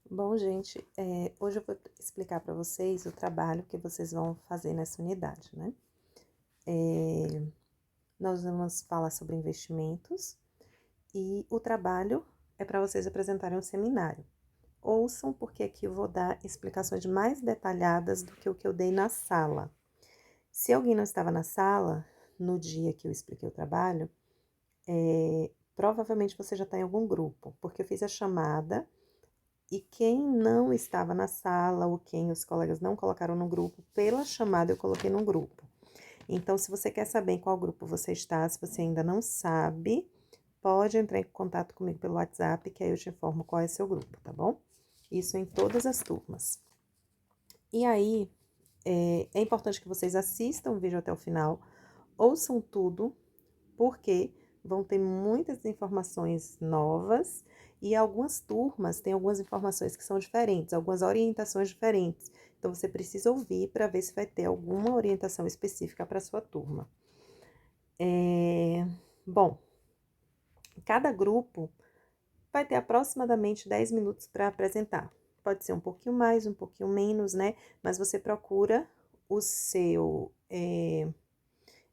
Bom, gente, hoje eu vou explicar para vocês o trabalho que vocês vão fazer nessa unidade, né? Nós vamos falar sobre investimentos e o trabalho é para vocês apresentarem um seminário. Ouçam, porque aqui eu vou dar explicações mais detalhadas do que o que eu dei na sala. Se alguém não estava na sala, no dia que eu expliquei o trabalho, provavelmente você já está em algum grupo, porque eu fiz a chamada. E quem não estava na sala ou quem os colegas não colocaram no grupo, pela chamada eu coloquei no grupo. Então, se você quer saber em qual grupo você está, se você ainda não sabe, pode entrar em contato comigo pelo WhatsApp, que aí eu te informo qual é seu grupo, tá bom? Isso em todas as turmas. E aí, é importante que vocês assistam o vídeo até o final, ouçam tudo, porque vão ter muitas informações novas e algumas turmas têm algumas informações que são diferentes, algumas orientações diferentes. Então, você precisa ouvir para ver se vai ter alguma orientação específica para a sua turma. Bom, cada grupo vai ter aproximadamente 10 minutos para apresentar. Pode ser um pouquinho mais, um pouquinho menos, né? Mas você procura o seu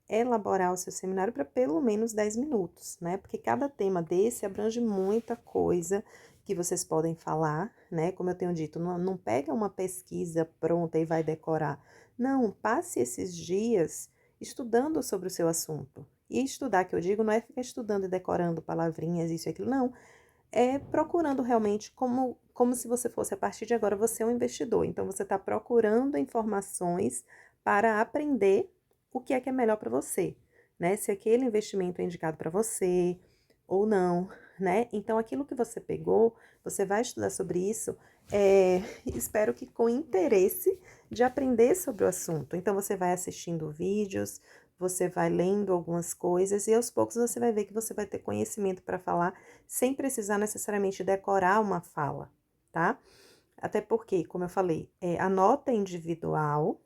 elaborar o seu seminário para pelo menos 10 minutos, né? Porque cada tema desse abrange muita coisa que vocês podem falar, né? Como eu tenho dito, não pega uma pesquisa pronta e vai decorar. Não, passe esses dias estudando sobre o seu assunto. E estudar, que eu digo, não é ficar estudando e decorando palavrinhas, isso e aquilo, não. É procurando realmente como se você fosse, a partir de agora, você é um investidor. Então, você está procurando informações para aprender o que é melhor para você, né? Se aquele investimento é indicado para você ou não, né? Então, aquilo que você pegou, você vai estudar sobre isso, espero que com interesse de aprender sobre o assunto. Então, você vai assistindo vídeos, você vai lendo algumas coisas e aos poucos você vai ver que você vai ter conhecimento para falar sem precisar necessariamente decorar uma fala, tá? Até porque, como eu falei, a nota é individual,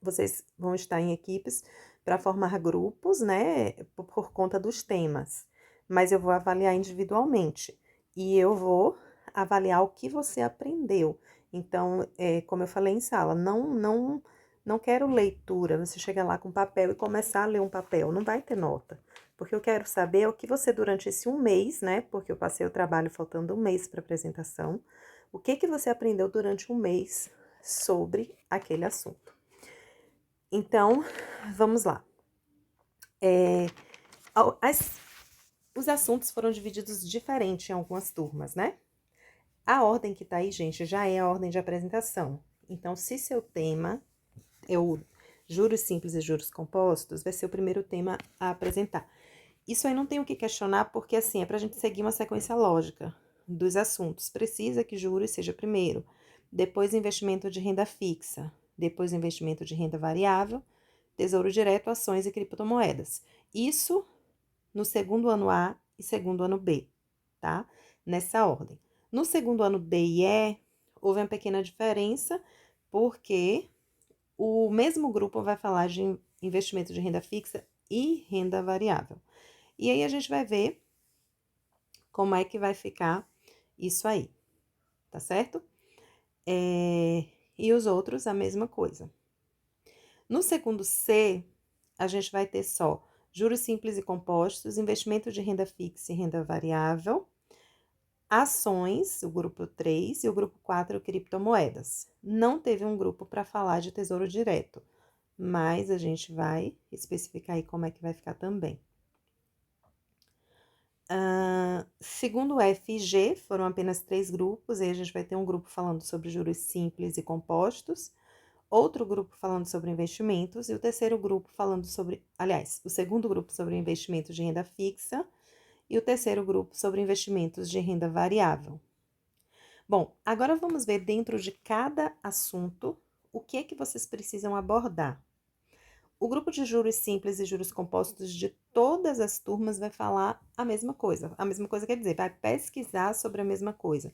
vocês vão estar em equipes para formar grupos, né, por conta dos temas. Mas eu vou avaliar individualmente e eu vou avaliar o que você aprendeu. Então, como eu falei em sala, não quero leitura. Você chega lá com papel e começar a ler um papel, não vai ter nota. Porque eu quero saber o que você, durante esse um mês, né? Porque eu passei o trabalho faltando um mês para apresentação. O que você aprendeu durante um mês sobre aquele assunto. Então, vamos lá. Os assuntos foram divididos diferente em algumas turmas, né? A ordem que tá aí, gente, já é a ordem de apresentação. Então, se seu tema é o juros simples e juros compostos, vai ser o primeiro tema a apresentar. Isso aí não tem o que questionar, porque assim, é pra gente seguir uma sequência lógica dos assuntos. Precisa que juros seja primeiro, depois investimento de renda fixa, depois investimento de renda variável, tesouro direto, ações e criptomoedas. Isso no segundo ano A e segundo ano B, tá? Nessa ordem. No segundo ano B e E, houve uma pequena diferença, porque o mesmo grupo vai falar de investimento de renda fixa e renda variável. E aí a gente vai ver como é que vai ficar isso aí, tá certo? E os outros, a mesma coisa. No segundo C, a gente vai ter só juros simples e compostos, investimento de renda fixa e renda variável, ações, o grupo 3, e o grupo 4, criptomoedas. Não teve um grupo para falar de tesouro direto, mas a gente vai especificar aí como é que vai ficar também. Segundo F e G, foram apenas 3 grupos, e a gente vai ter um grupo falando sobre juros simples e compostos, outro grupo falando sobre investimentos, e o terceiro grupo falando sobre, aliás, o segundo grupo sobre investimentos de renda fixa, e o terceiro grupo sobre investimentos de renda variável. Bom, agora vamos ver dentro de cada assunto o que é que vocês precisam abordar. O grupo de juros simples e juros compostos de todas as turmas vai falar a mesma coisa. A mesma coisa quer dizer, vai pesquisar sobre a mesma coisa.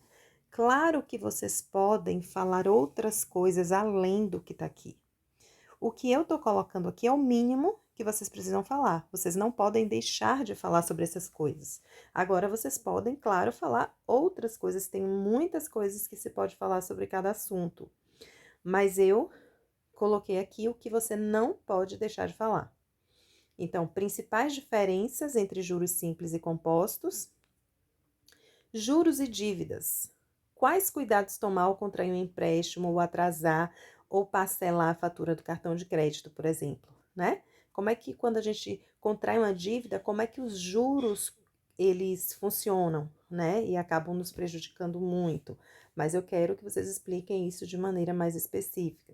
Claro que vocês podem falar outras coisas além do que está aqui. O que eu estou colocando aqui é o mínimo que vocês precisam falar. Vocês não podem deixar de falar sobre essas coisas. Agora, vocês podem, claro, falar outras coisas. Tem muitas coisas que se pode falar sobre cada assunto. Mas eu coloquei aqui o que você não pode deixar de falar. Então, principais diferenças entre juros simples e compostos. Juros e dívidas. Quais cuidados tomar ao contrair um empréstimo, ou atrasar, ou parcelar a fatura do cartão de crédito, por exemplo, né? Como é que quando a gente contrai uma dívida, como é que os juros, eles funcionam, né? E acabam nos prejudicando muito. Mas eu quero que vocês expliquem isso de maneira mais específica.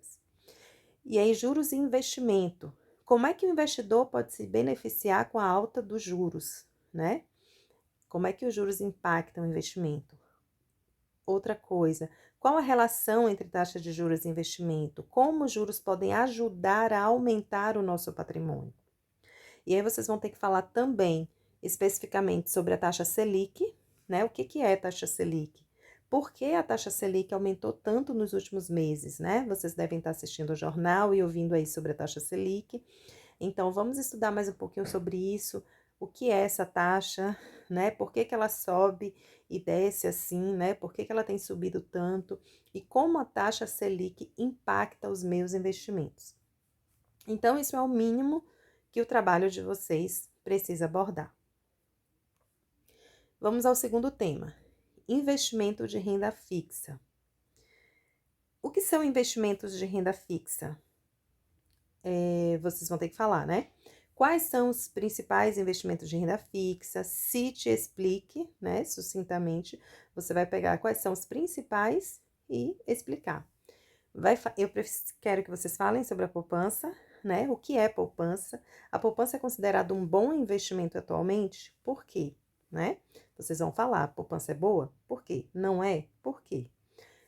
E aí, juros e investimento. Como é que o investidor pode se beneficiar com a alta dos juros, né? Como é que os juros impactam o investimento? Outra coisa, qual a relação entre taxa de juros e investimento? Como os juros podem ajudar a aumentar o nosso patrimônio? E aí vocês vão ter que falar também especificamente sobre a taxa Selic, né? O que é a taxa Selic? Por que a taxa Selic aumentou tanto nos últimos meses, né? Vocês devem estar assistindo ao jornal e ouvindo aí sobre a taxa Selic. Então, vamos estudar mais um pouquinho sobre isso. O que é essa taxa, né? Por que ela sobe e desce assim, né? Por que ela tem subido tanto? E como a taxa Selic impacta os meus investimentos. Então, isso é o mínimo que o trabalho de vocês precisa abordar. Vamos ao segundo tema: investimento de renda fixa. O que são investimentos de renda fixa? Vocês vão ter que falar, né? Quais são os principais investimentos de renda fixa? Cite e explique, né? Sucintamente, você vai pegar quais são os principais e explicar. Eu quero que vocês falem sobre a poupança, né? O que é poupança? A poupança é considerada um bom investimento atualmente? Por quê? Né? Vocês vão falar, a poupança é boa? Por quê? Não é? Por quê?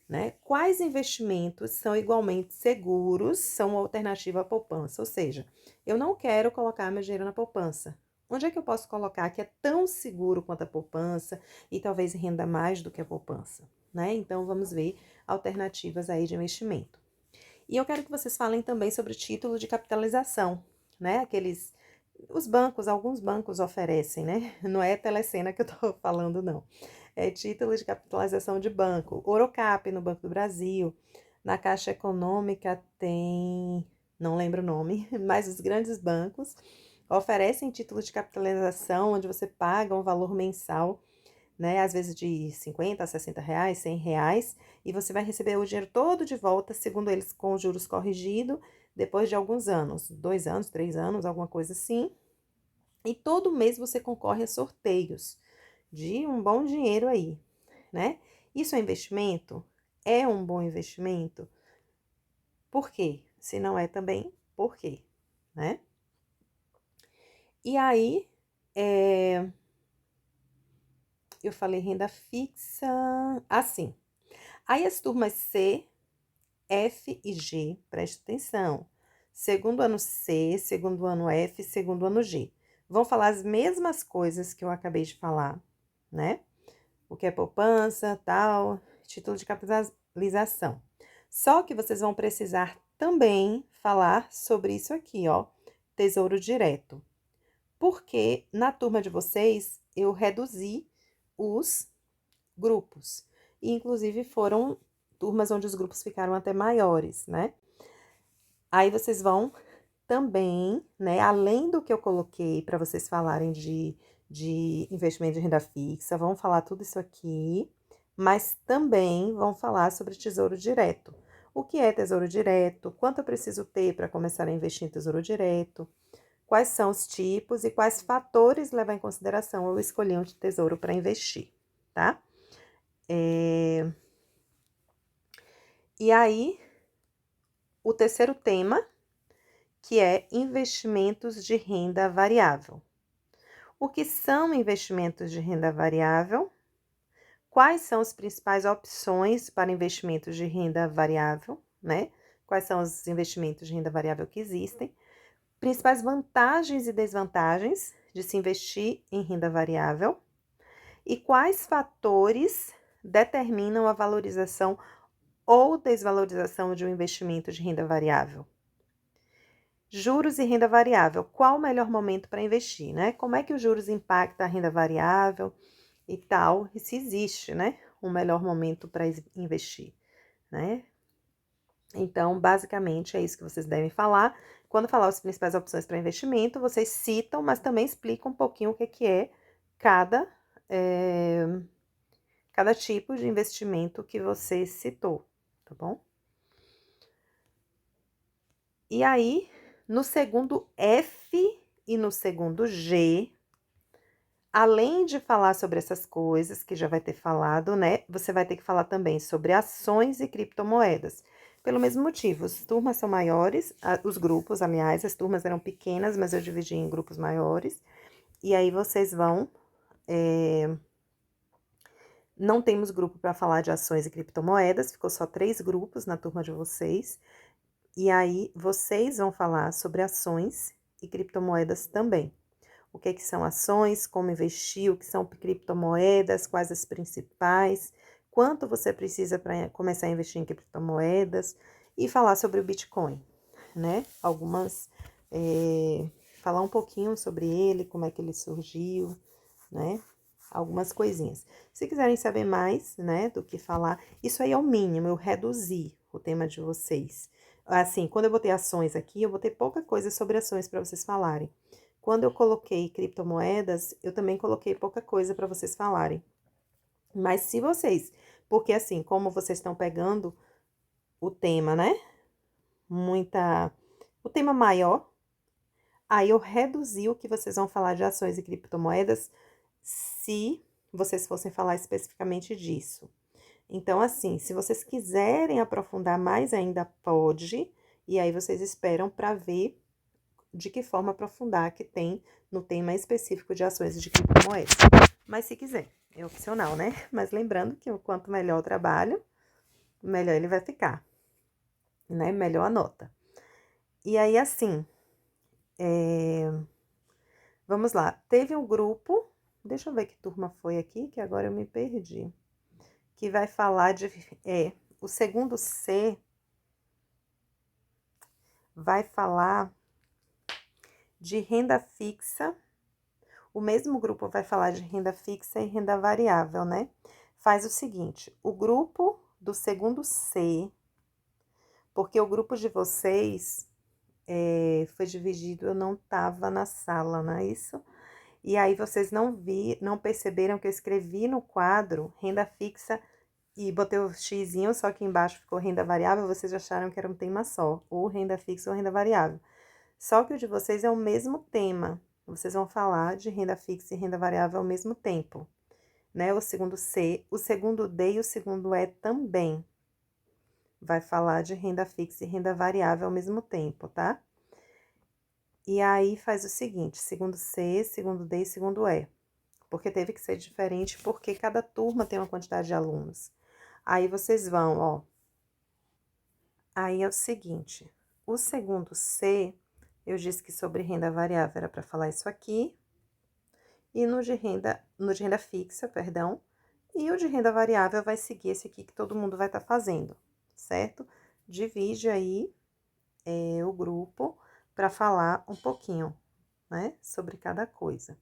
Né? Quais investimentos são igualmente seguros, são uma alternativa à poupança? Ou seja, eu não quero colocar meu dinheiro na poupança. Onde é que eu posso colocar que é tão seguro quanto a poupança e talvez renda mais do que a poupança? Né? Então, vamos ver alternativas aí de investimento. E eu quero que vocês falem também sobre título de capitalização, né? Os bancos, alguns bancos oferecem, né? Não é Telecena que eu tô falando, não. É título de capitalização de banco. Orocap no Banco do Brasil. Na Caixa Econômica tem, não lembro o nome, mas os grandes bancos oferecem título de capitalização onde você paga um valor mensal, né? Às vezes de 50 a 60 reais, 100 reais, e você vai receber o dinheiro todo de volta, segundo eles, com juros corrigidos, depois de alguns anos, 2 anos, 3 anos, alguma coisa assim. E todo mês você concorre a sorteios de um bom dinheiro aí, né? Isso é investimento? É um bom investimento? Por quê? Se não é também, por quê? Né? E aí, eu falei renda fixa, assim. Aí as turmas C, F e G, preste atenção. Segundo ano C, segundo ano F, segundo ano G. Vão falar as mesmas coisas que eu acabei de falar, né? O que é poupança, tal, título de capitalização. Só que vocês vão precisar também falar sobre isso aqui, ó, Tesouro Direto. Porque na turma de vocês eu reduzi os grupos. E, inclusive, foram turmas onde os grupos ficaram até maiores, né? Aí vocês vão também, né, além do que eu coloquei para vocês falarem de investimento de renda fixa, vão falar tudo isso aqui, mas também vão falar sobre tesouro direto. O que é tesouro direto? Quanto eu preciso ter para começar a investir em tesouro direto? Quais são os tipos e quais fatores levar em consideração eu escolher um tesouro para investir, tá? E aí, o terceiro tema, que é investimentos de renda variável. O que são investimentos de renda variável? Quais são as principais opções para investimentos de renda variável, né? Quais são os investimentos de renda variável que existem? Principais vantagens e desvantagens de se investir em renda variável? E quais fatores determinam a valorização ou desvalorização de um investimento de renda variável? Juros e renda variável. Qual o melhor momento para investir, né? Como é que os juros impactam a renda variável e tal? E se existe, né? Um melhor momento para investir, né? Então, basicamente, é isso que vocês devem falar. Quando falar as principais opções para investimento, vocês citam, mas também explicam um pouquinho o que é cada, é, cada tipo de investimento que você citou, tá bom? E aí, no segundo F e no segundo G, além de falar sobre essas coisas que já vai ter falado, né? Você vai ter que falar também sobre ações e criptomoedas. Pelo mesmo motivo, as turmas são maiores, os grupos, aliás, as turmas eram pequenas, mas eu dividi em grupos maiores. E aí vocês vão. Não temos grupo para falar de ações e criptomoedas, ficou só 3 grupos na turma de vocês. E aí vocês vão falar sobre ações e criptomoedas também. O que são ações, como investir, o que são criptomoedas, quais as principais, quanto você precisa para começar a investir em criptomoedas e falar sobre o Bitcoin, né? Falar um pouquinho sobre ele, como é que ele surgiu, né? Algumas coisinhas. Se quiserem saber mais, né, do que falar, isso aí é o mínimo, eu reduzi o tema de vocês. Assim, quando eu botei ações aqui, eu botei pouca coisa sobre ações para vocês falarem. Quando eu coloquei criptomoedas, eu também coloquei pouca coisa para vocês falarem. Mas se vocês, porque assim, como vocês estão pegando o tema, né? O tema maior, aí eu reduzi o que vocês vão falar de ações e criptomoedas, se vocês fossem falar especificamente disso. Então, assim, se vocês quiserem aprofundar mais ainda, pode, e aí vocês esperam para ver de que forma aprofundar que tem no tema específico de ações e de criptomoedas. Mas se quiser, é opcional, né? Mas lembrando que quanto melhor o trabalho, melhor ele vai ficar, né? Melhor a nota. E aí, assim, vamos lá. Teve um grupo, deixa eu ver que turma foi aqui, que agora eu me perdi, que vai falar de, o segundo C vai falar de renda fixa. O mesmo grupo vai falar de renda fixa e renda variável, né? Faz o seguinte, o grupo do segundo C, porque o grupo de vocês foi dividido, eu não estava na sala, não é isso? E aí vocês não perceberam que eu escrevi no quadro renda fixa e botei o xizinho, só que embaixo ficou renda variável, vocês acharam que era um tema só, ou renda fixa ou renda variável. Só que o de vocês é o mesmo tema. Vocês vão falar de renda fixa e renda variável ao mesmo tempo, né? O segundo C, o segundo D e o segundo E também vai falar de renda fixa e renda variável ao mesmo tempo, tá? E aí faz o seguinte, segundo C, segundo D e segundo E. Porque teve que ser diferente, porque cada turma tem uma quantidade de alunos. Aí vocês vão, ó. Aí é o seguinte, o segundo C, eu disse que sobre renda variável era para falar isso aqui. E no de renda fixa, perdão, e o de renda variável vai seguir esse aqui que todo mundo vai estar fazendo, certo? Divide aí o grupo para falar um pouquinho, né, sobre cada coisa.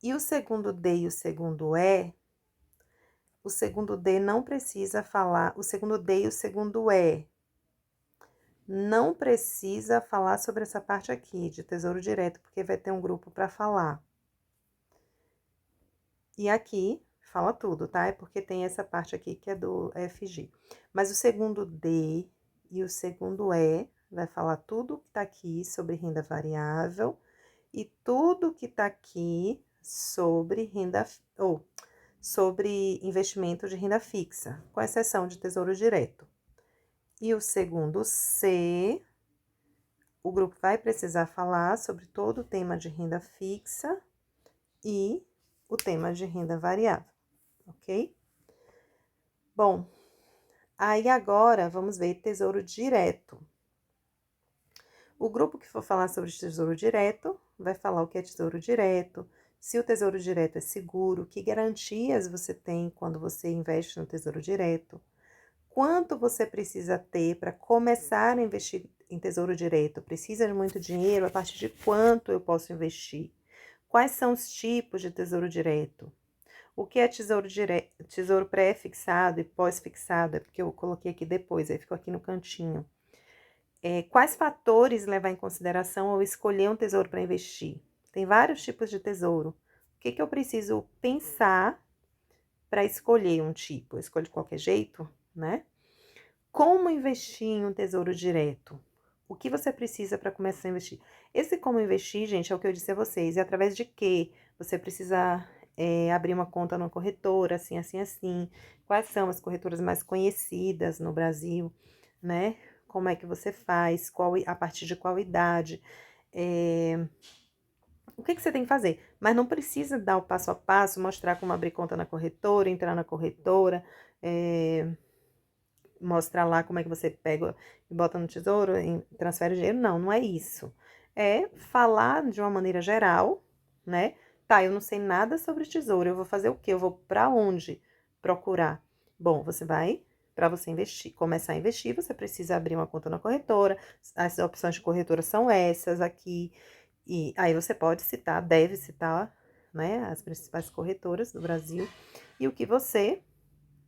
E o segundo D e o segundo o segundo D não precisa falar, o segundo D e o segundo E não precisa falar sobre essa parte aqui de tesouro direto, porque vai ter um grupo para falar. E aqui fala tudo, tá? É porque tem essa parte aqui que é do FG. Mas o segundo D e o segundo E vai falar tudo que tá aqui sobre renda variável e tudo que tá aqui sobre sobre investimento de renda fixa, com exceção de tesouro direto. E o segundo C, o grupo vai precisar falar sobre todo o tema de renda fixa e o tema de renda variável, ok? Bom, aí agora vamos ver tesouro direto. O grupo que for falar sobre tesouro direto vai falar o que é tesouro direto, se o tesouro direto é seguro, que garantias você tem quando você investe no tesouro direto, Quanto você precisa ter para começar a investir em tesouro direto? Precisa de muito dinheiro? A partir de quanto eu posso investir? Quais são os tipos de tesouro direto? O que é tesouro pré-fixado e pós-fixado? É porque eu coloquei aqui depois, aí ficou aqui no cantinho. Quais fatores levar em consideração ao escolher um tesouro para investir? Tem vários tipos de tesouro. O que eu preciso pensar para escolher um tipo? Eu escolho de qualquer jeito, né? Como investir em um tesouro direto? O que você precisa para começar a investir? Esse como investir, gente, é o que eu disse a vocês. E através de quê? Você precisa abrir uma conta numa corretora, assim, assim, assim. Quais são as corretoras mais conhecidas no Brasil, né? Como é que você faz? A partir de qual idade? O que você tem que fazer? Mas não precisa dar o passo a passo, mostrar como abrir conta na corretora, entrar na corretora, mostrar lá como é que você pega e bota no tesouro, transfere o dinheiro. Não, não é isso. É falar de uma maneira geral, né? Tá, eu não sei nada sobre tesouro, eu vou fazer o quê? Eu vou para onde procurar? Bom, você vai, para você investir, começar a investir, você precisa abrir uma conta na corretora. As opções de corretora são essas aqui. E aí você pode citar, deve citar, né, as principais corretoras do Brasil. E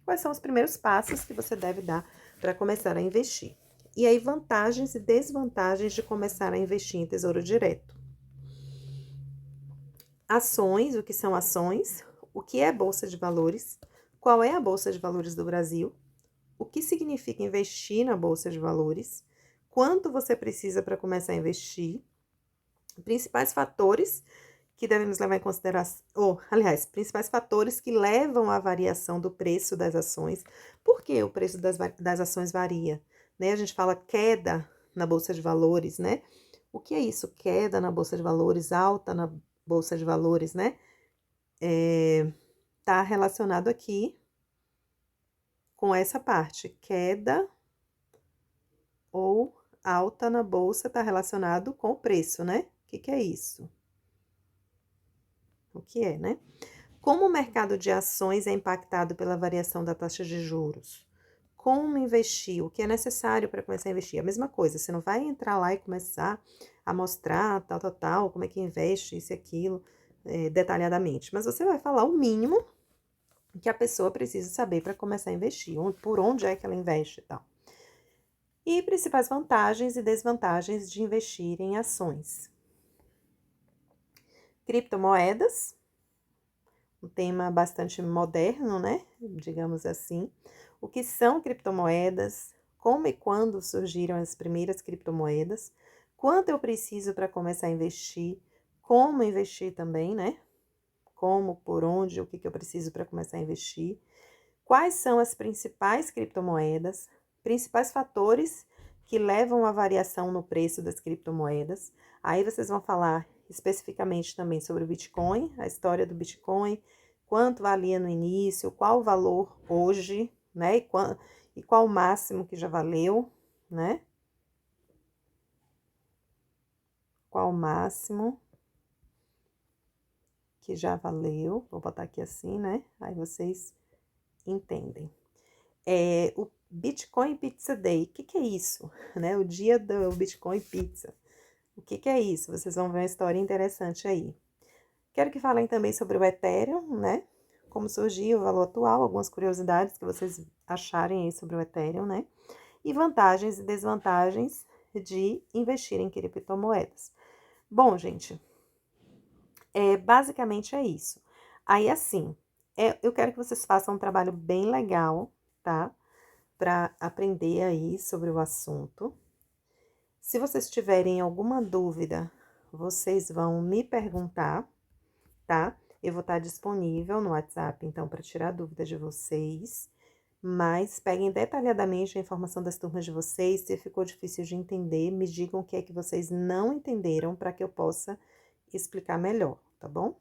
quais são os primeiros passos que você deve dar para começar a investir. E aí, vantagens e desvantagens de começar a investir em tesouro direto. Ações, o que são ações? O que é Bolsa de Valores? Qual é a Bolsa de Valores do Brasil? O que significa investir na Bolsa de Valores? Quanto você precisa para começar a investir? Principais fatores que devemos levar em consideração, principais fatores que levam à variação do preço das ações. Por que o preço das ações varia? Né? A gente fala queda na Bolsa de Valores, né? O que é isso? Queda na Bolsa de Valores, alta na Bolsa de Valores, né? Tá relacionado aqui com essa parte. Queda ou alta na Bolsa tá relacionado com o preço, né? O que é isso? O que é, né? Como o mercado de ações é impactado pela variação da taxa de juros? Como investir? O que é necessário para começar a investir? A mesma coisa, você não vai entrar lá e começar a mostrar tal, como é que investe isso e aquilo, detalhadamente. Mas você vai falar o mínimo que a pessoa precisa saber para começar a investir, por onde é que ela investe e tal. E principais vantagens e desvantagens de investir em ações. Criptomoedas, um tema bastante moderno, né? Digamos assim. O que são criptomoedas? Como e quando surgiram as primeiras criptomoedas? Quanto eu preciso para começar a investir? Como investir também, né? Como, por onde, o que eu preciso para começar a investir? Quais são as principais criptomoedas? Principais fatores que levam à variação no preço das criptomoedas. Aí vocês vão falar especificamente também sobre o Bitcoin, a história do Bitcoin, quanto valia no início, qual o valor hoje, né? E qual o máximo que já valeu, né? Qual o máximo que já valeu. Vou botar aqui assim, né? Aí vocês entendem. O Bitcoin Pizza Day, o que é isso? Né? O dia do Bitcoin Pizza. O que é isso? Vocês vão ver uma história interessante aí. Quero que falem também sobre o Ethereum, né? Como surgiu, o valor atual, algumas curiosidades que vocês acharem aí sobre o Ethereum, né? E vantagens e desvantagens de investir em criptomoedas. Bom, gente, basicamente é isso. Aí, assim, eu quero que vocês façam um trabalho bem legal, tá? Para aprender aí sobre o assunto. Se vocês tiverem alguma dúvida, vocês vão me perguntar, tá? Eu vou estar disponível no WhatsApp, então, para tirar dúvidas de vocês. Mas peguem detalhadamente a informação das turmas de vocês. Se ficou difícil de entender, me digam o que é que vocês não entenderam para que eu possa explicar melhor, tá bom?